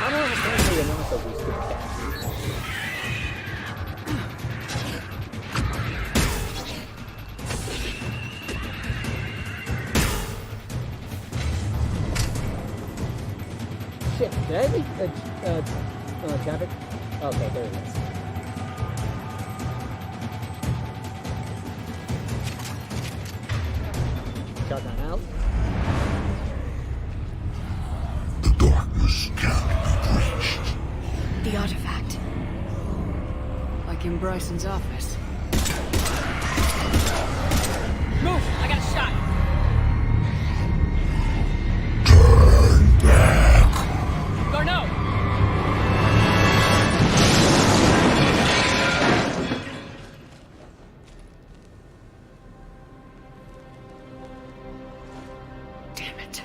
I don't know how you're not supposed to do that. shit, did I leave traffic? Okay, there it is. Shotgun out. The darkness can't be breached. The artifact. Like in Bryson's office. Move! I got a shot! Turn back! Garneau! Damn it.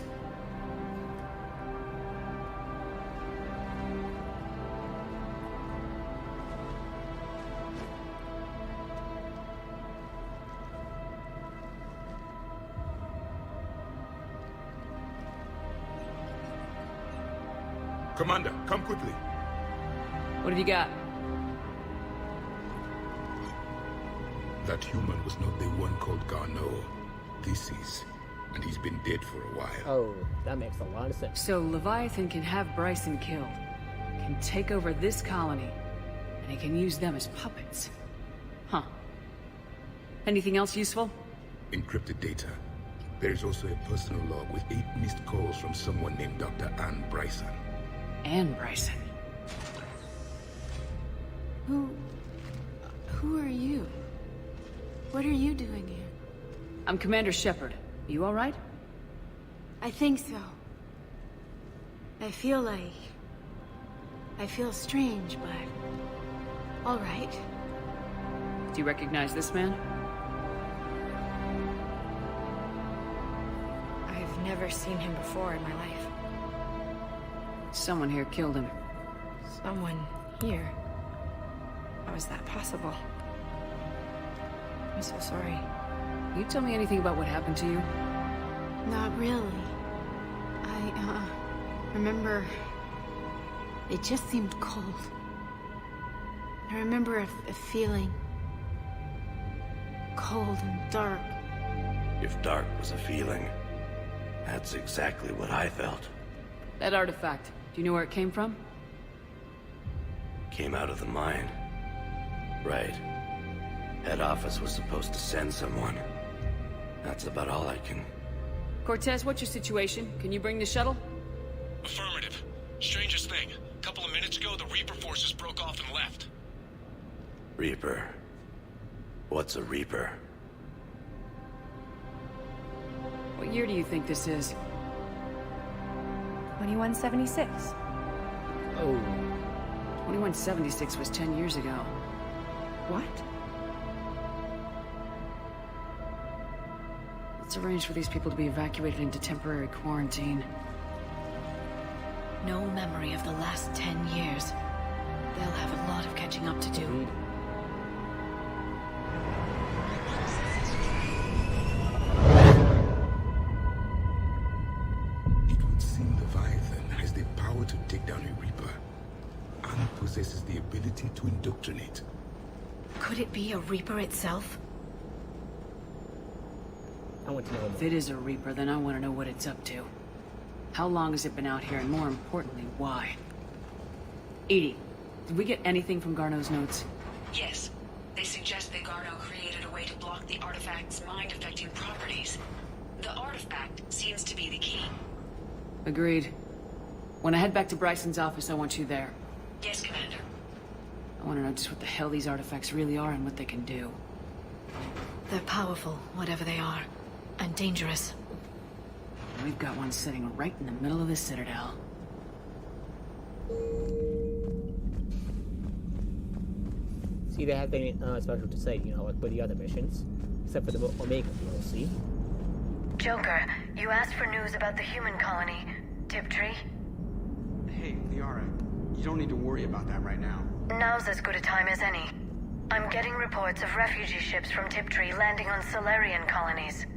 Commander, come quickly. What have you got? That human was not the one called Garneau. This is. And he's been dead for a while. Oh, that makes a lot of sense. So Leviathan can have Bryson killed, can take over this colony, and he can use them as puppets. Huh. Anything else useful? Encrypted data. There is also a personal log with 8 missed calls from someone named Dr. Anne Bryson. Anne Bryson. Who are you? What are you doing here? I'm Commander Shepard. You all right? I think so. I feel strange, but... all right. Do you recognize this man? I've never seen him before in my life. Someone here killed him. Someone here? How is that possible? I'm so sorry. Can you tell me anything about what happened to you? Not really. I remember... it just seemed cold. I remember a feeling... cold and dark. If dark was a feeling, that's exactly what I felt. That artifact, do you know where it came from? Came out of the mine. Right. Head office was supposed to send someone. That's about all I can... Cortez, what's your situation? Can you bring the shuttle? Affirmative. Strangest thing. A couple of minutes ago, the Reaper forces broke off and left. Reaper. What's a Reaper? What year do you think this is? 2176. Oh. 2176 was 10 years ago. What? Let's arrange for these people to be evacuated into temporary quarantine. No memory of the last 10 years. They'll have a lot of catching up to do. It would seem Leviathan has the power to take down a Reaper, and possesses the ability to indoctrinate. Could it be a Reaper itself? I want to know. If it is a Reaper, then I want to know what it's up to. How long has it been out here, and more importantly, why? Edie, did we get anything from Garneau's notes? Yes. They suggest that Garneau created a way to block the artifact's mind-affecting properties. The artifact seems to be the key. Agreed. When I head back to Bryson's office, I want you there. Yes, Commander. I want to know just what the hell these artifacts really are and what they can do. They're powerful, whatever they are. And dangerous. We've got one sitting right in the middle of the Citadel. See, they have anything special to say, you know, like with the other missions. Except for the Omega DLC. Joker, you asked for news about the human colony, Tiptree. Hey, Liara, you don't need to worry about that right now. Now's as good a time as any. I'm getting reports of refugee ships from Tiptree landing on Solarian colonies.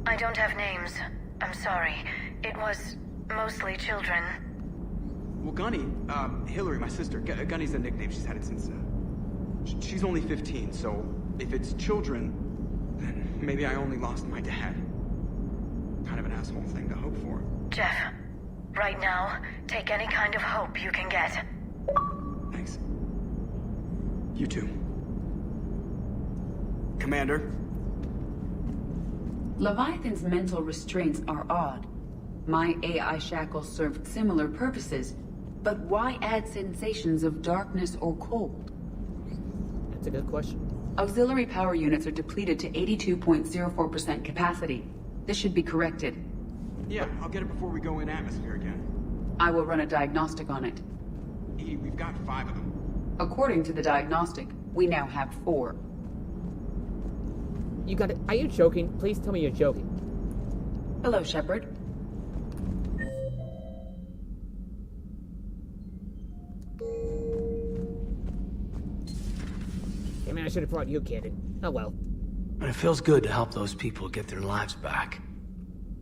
I don't have names. I'm sorry. It was mostly children. Well, Gunny, Hillary, my sister, Gunny's a nickname. She's had it since, she's only 15, so if it's children, then maybe I only lost my dad. Kind of an asshole thing to hope for. Jeff, Right now, take any kind of hope you can get. Thanks. You too. Commander? Leviathan's mental restraints are odd. My AI shackles served similar purposes, but why add sensations of darkness or cold? That's a good question. Auxiliary power units are depleted to 82.04% capacity. This should be corrected. Yeah, I'll get it before we go in atmosphere again. I will run a diagnostic on it. We've got 5 of them. According to the diagnostic, we now have 4. You got it. Are you joking? Please tell me you're joking. Hello, Shepard. Hey man, I should have brought you, Cannon. Oh well. But it feels good to help those people get their lives back.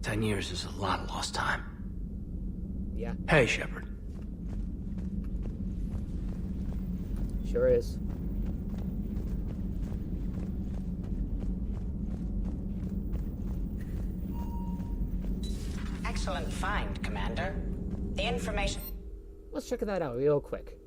10 years is a lot of lost time. Yeah. Hey, Shepard. Sure is. Excellent find, Commander. The information... Let's check that out real quick.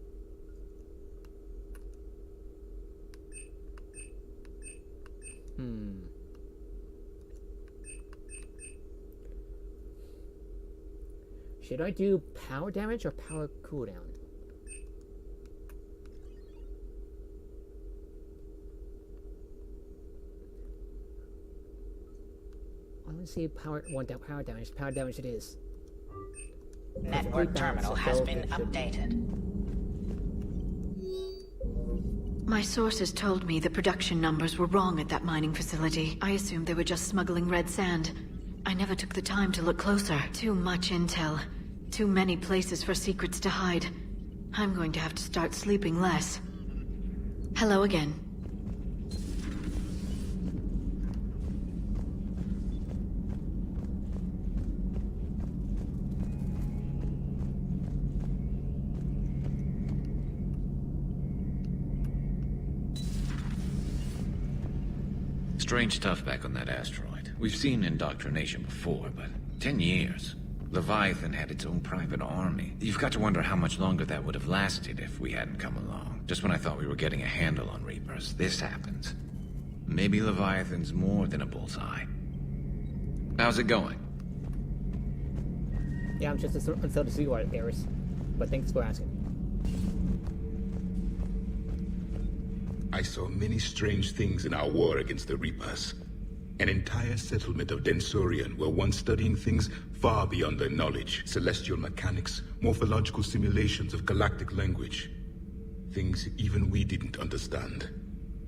Should I do power damage or power cooldown? I want to see power damage. Power damage it is. Network terminal has been updated. My sources told me the production numbers were wrong at that mining facility. I assumed they were just smuggling red sand. I never took the time to look closer. Too much intel. Too many places for secrets to hide. I'm going to have to start sleeping less. Hello again. Strange stuff back on that asteroid. We've seen indoctrination before, but 10 years. Leviathan had its own private army. You've got to wonder how much longer that would have lasted if we hadn't come along. Just when I thought we were getting a handle on Reapers, this happens. Maybe Leviathan's more than a bullseye. How's it going? Yeah, I'm just until to see what it is. But thanks for asking. I saw many strange things in our war against the Reapers. An entire settlement of Densorian were once studying things far beyond their knowledge. Celestial mechanics, morphological simulations of galactic language. Things even we didn't understand.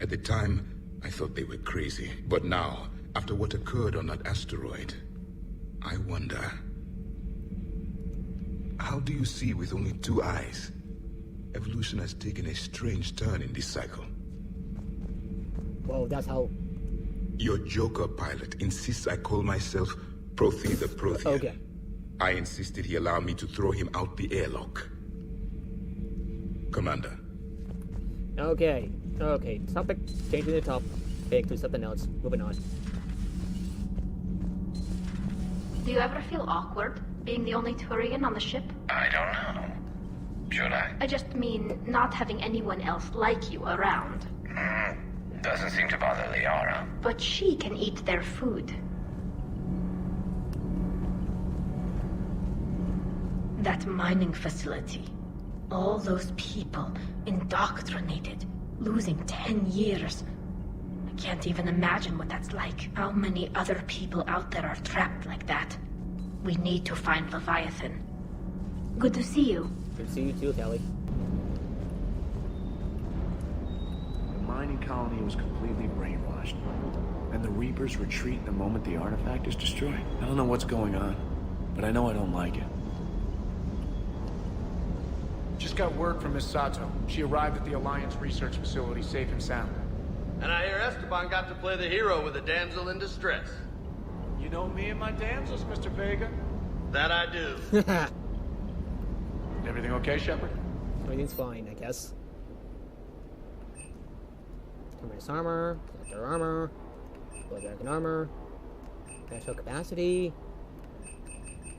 At the time, I thought they were crazy. But now, after what occurred on that asteroid, I wonder... How do you see with only 2 eyes? Evolution has taken a strange turn in this cycle. Well, that's how... Your Joker pilot insists I call myself Prothea the Prothean. Okay. I insisted he allow me to throw him out the airlock. Commander. Okay. Okay. Topic. Changing the top. Back to something else. Moving on. Do you ever feel awkward being the only Turian on the ship? I don't know. Should I? I just mean not having anyone else like you around. Doesn't seem to bother Liara. But she can eat their food. That mining facility. All those people indoctrinated, losing 10 years. I can't even imagine what that's like. How many other people out there are trapped like that? We need to find Leviathan. Good to see you. Good to see you too, Kelly. The mining colony was completely brainwashed. And the Reapers retreat the moment the artifact is destroyed. I don't know what's going on, but I know I don't like it. Just got word from Miss Sato. She arrived at the Alliance research facility safe and sound. And I hear Esteban got to play the hero with a damsel in distress. You know me and my damsels, Mr. Vega. That I do. Everything okay, Shepard? Everything's fine, I guess. Terminus armor, collector armor, blood dragon armor, natural capacity,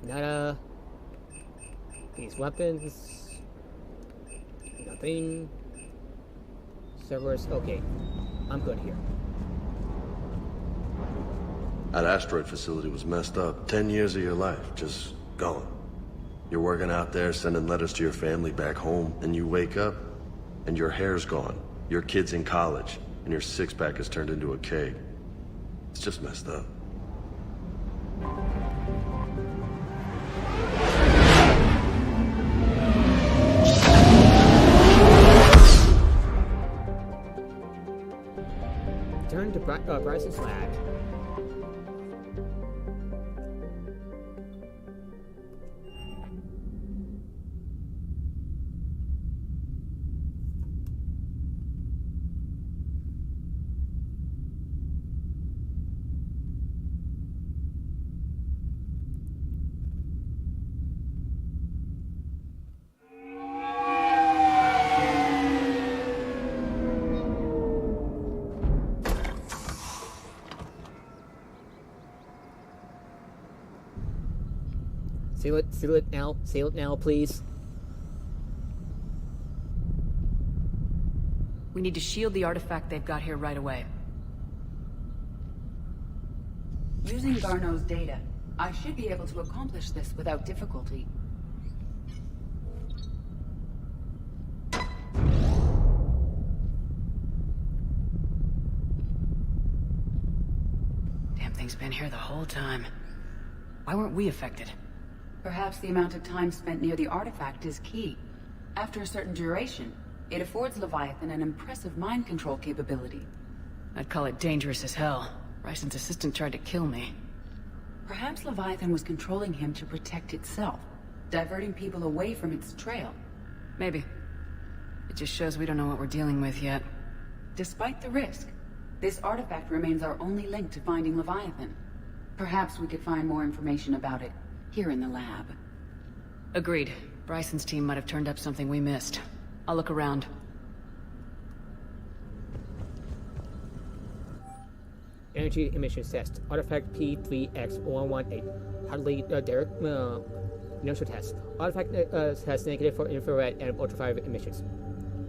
nada. These weapons. Nothing. Servers. Okay. I'm good here. That asteroid facility was messed up. 10 years of your life, just gone. You're working out there, sending letters to your family back home, and you wake up, and your hair's gone. Your kid's in college, and your six-pack has turned into a keg. It's just messed up. Turn to Bryson's lab. Seal it now, please. We need to shield the artifact they've got here right away. Using Garneau's data, I should be able to accomplish this without difficulty. Damn thing's been here the whole time. Why weren't we affected? Perhaps the amount of time spent near the artifact is key. After a certain duration, it affords Leviathan an impressive mind control capability. I'd call it dangerous as hell. Bryson's assistant tried to kill me. Perhaps Leviathan was controlling him to protect itself, diverting people away from its trail. Maybe. It just shows we don't know what we're dealing with yet. Despite the risk, this artifact remains our only link to finding Leviathan. Perhaps we could find more information about it here in the lab. Agreed. Bryson's team might have turned up something we missed. I'll look around. Energy emissions test. Artifact P3X118. Hardly Derek inertial test. Artifact has negative for infrared and ultraviolet emissions.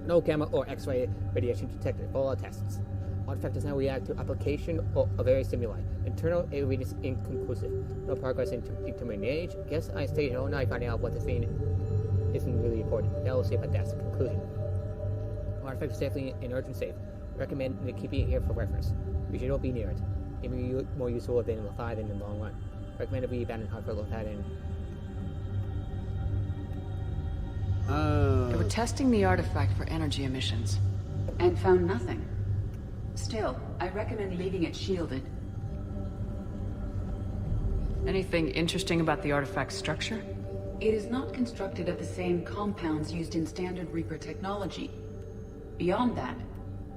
No gamma or X-ray radiation detected. All tests. Artifact does not react to application of various stimuli. Internal readings inconclusive. No progress in determining age. Guess I stayed all night finding out what the thing isn't really important. Now we'll see about that. Conclusion. Artifact is definitely an urgent save. Recommend keeping it here for reference. We should all be near it. It may be more useful than Leviathan in the long run. Recommend we abandon hard for Leviathan. They were testing the artifact for energy emissions. And found nothing. Still, I recommend leaving it shielded. Anything interesting about the artifact's structure? It is not constructed of the same compounds used in standard Reaper technology. Beyond that,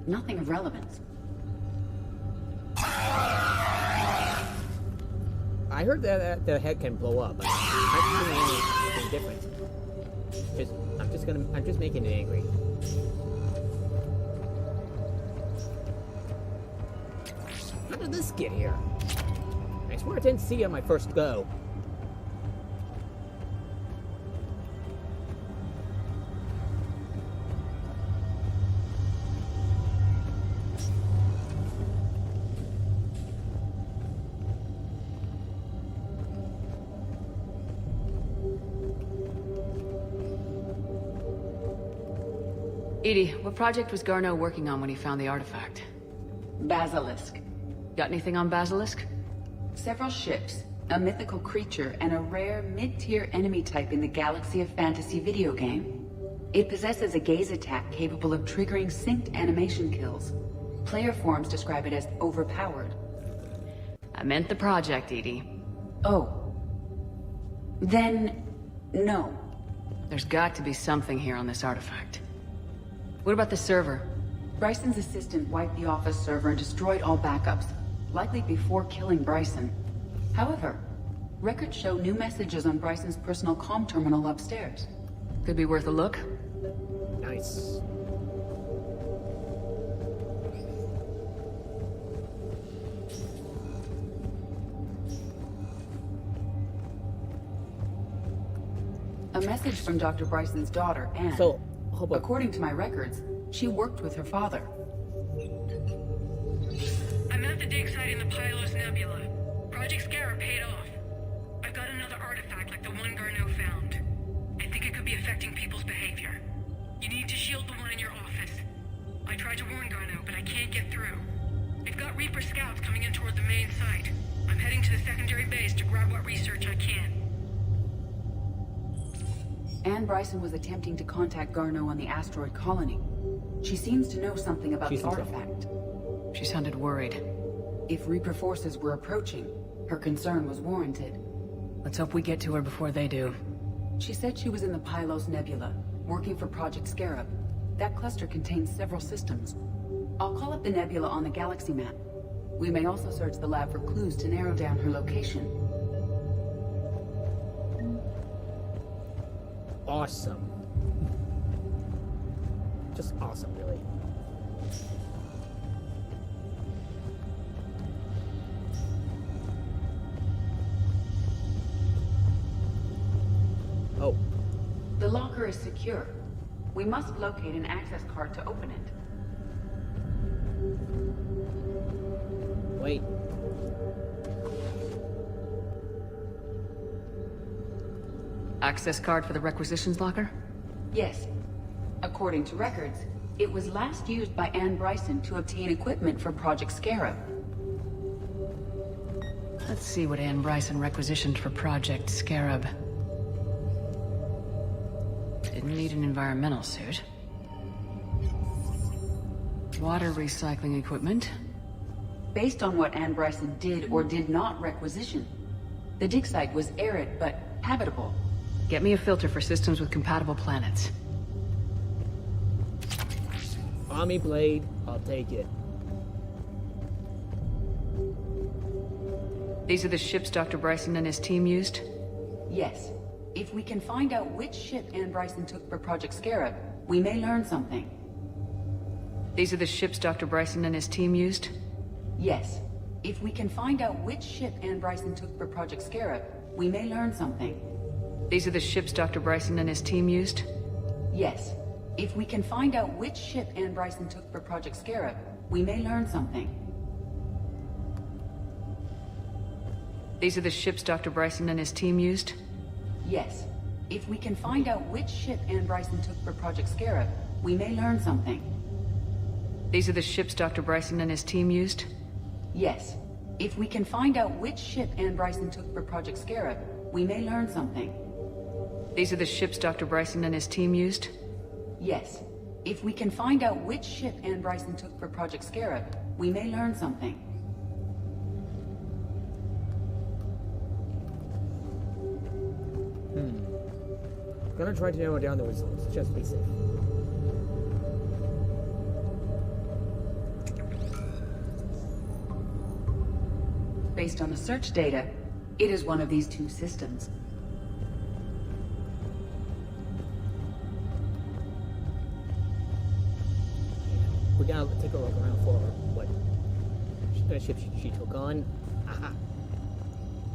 nothing of relevance. I heard that the head can blow up. I don't think anything different. I'm just making it angry. How did this get here? I swear I didn't see it on my first go. Edie, what project was Garneau working on when he found the artifact? Basilisk. Got anything on Basilisk? Several ships, a mythical creature, and a rare mid-tier enemy type in the Galaxy of Fantasy video game. It possesses a gaze attack capable of triggering synced animation kills. Player forums describe it as overpowered. I meant the project, Edie. Oh. Then, no. There's got to be something here on this artifact. What about the server? Bryson's assistant wiped the office server and destroyed all backups, likely before killing Bryson. However, records show new messages on Bryson's personal comm terminal upstairs. Could be worth a look. Nice. A message from Dr. Bryson's daughter, Anne. So, hold on. According to my records, she worked with her father. I'm at the dig site in the Pylos Nebula. Project Scarab paid off. I've got another artifact like the one Garneau found. I think it could be affecting people's behavior. You need to shield the one in your office. I tried to warn Garneau, but I can't get through. They've got Reaper scouts coming in toward the main site. I'm heading to the secondary base to grab what research I can. Anne Bryson was attempting to contact Garneau on the asteroid colony. She seems to know something about the artifact. She sounded worried. If Reaper forces were approaching, her concern was warranted. Let's hope we get to her before they do. She said she was in the Pylos Nebula, working for Project Scarab. That cluster contains several systems. I'll call up the nebula on the galaxy map. We may also search the lab for clues to narrow down her location. Awesome. Just awesome, really. Oh. The locker is secure. We must locate an access card to open it. Wait. Access card for the requisitions locker? Yes. According to records, it was last used by Anne Bryson to obtain equipment for Project Scarab. Let's see what Anne Bryson requisitioned for Project Scarab. Didn't need an environmental suit. Water recycling equipment. Based on what Anne Bryson did or did not requisition, the dig site was arid but habitable. Get me a filter for systems with compatible planets. Army blade, I'll take it. These are the ships Dr. Bryson and his team used? Yes. If we can find out which ship Anne Bryson took for Project Scarab, we may learn something. These are the ships Dr. Bryson and his team used? Yes. If we can find out which ship Anne Bryson took for Project Scarab, we may learn something. These are the ships Dr. Bryson and his team used? Yes. If we can find out which ship Anne Bryson took for Project Scarab, we may learn something. These are the ships Dr. Bryson and his team used? Yes. If we can find out which ship Anne Bryson took for Project Scarab, we may learn something. These are the ships Dr. Bryson and his team used? Yes. If we can find out which ship Anne Bryson took for Project Scarab, we may learn something. These are the ships Dr. Bryson and his team used? Yes. If we can find out which ship Anne Bryson took for Project Scarab, we may learn something. I'm gonna try to narrow down the results, just to be safe. Based on the search data, it is one of these two systems. We're gonna take a look around for what ship she took on. Aha.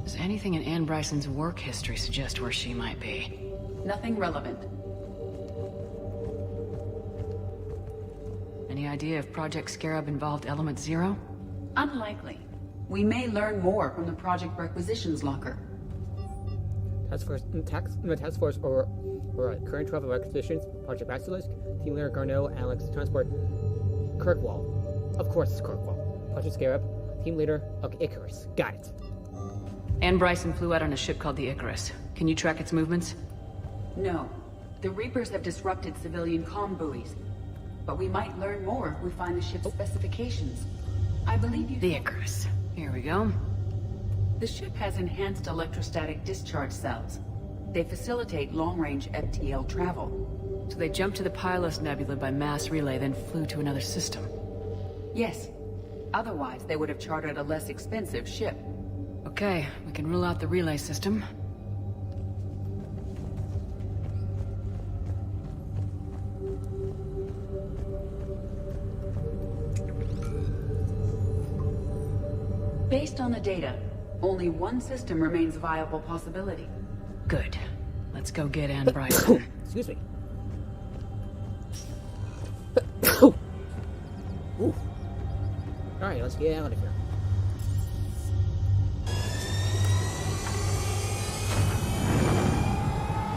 Does anything in Anne Bryson's work history suggest where she might be? Nothing relevant. Any idea if Project Scarab involved Element Zero? Unlikely. We may learn more from the Project Requisitions Locker. Task Force or current 12 requisitions, Project Basilisk, Team Leader Garneau, Alex, Transport, Kirkwall. Of course it's Kirkwall. Project Scarab, Team Leader, okay, Icarus. Got it. Anne Bryson flew out on a ship called the Icarus. Can you track its movements? No. The Reapers have disrupted civilian comm buoys. But we might learn more if we find the ship's specifications. I believe you... The Icarus. Here we go. The ship has enhanced electrostatic discharge cells. They facilitate long-range FTL travel. So they jumped to the Pylos Nebula by mass relay, then flew to another system? Yes. Otherwise, they would have chartered a less expensive ship. Okay, we can rule out the relay system. Based on the data, only one system remains a viable possibility. Good. Let's go get Anne Bryson. Excuse me. Alright, let's get out of here.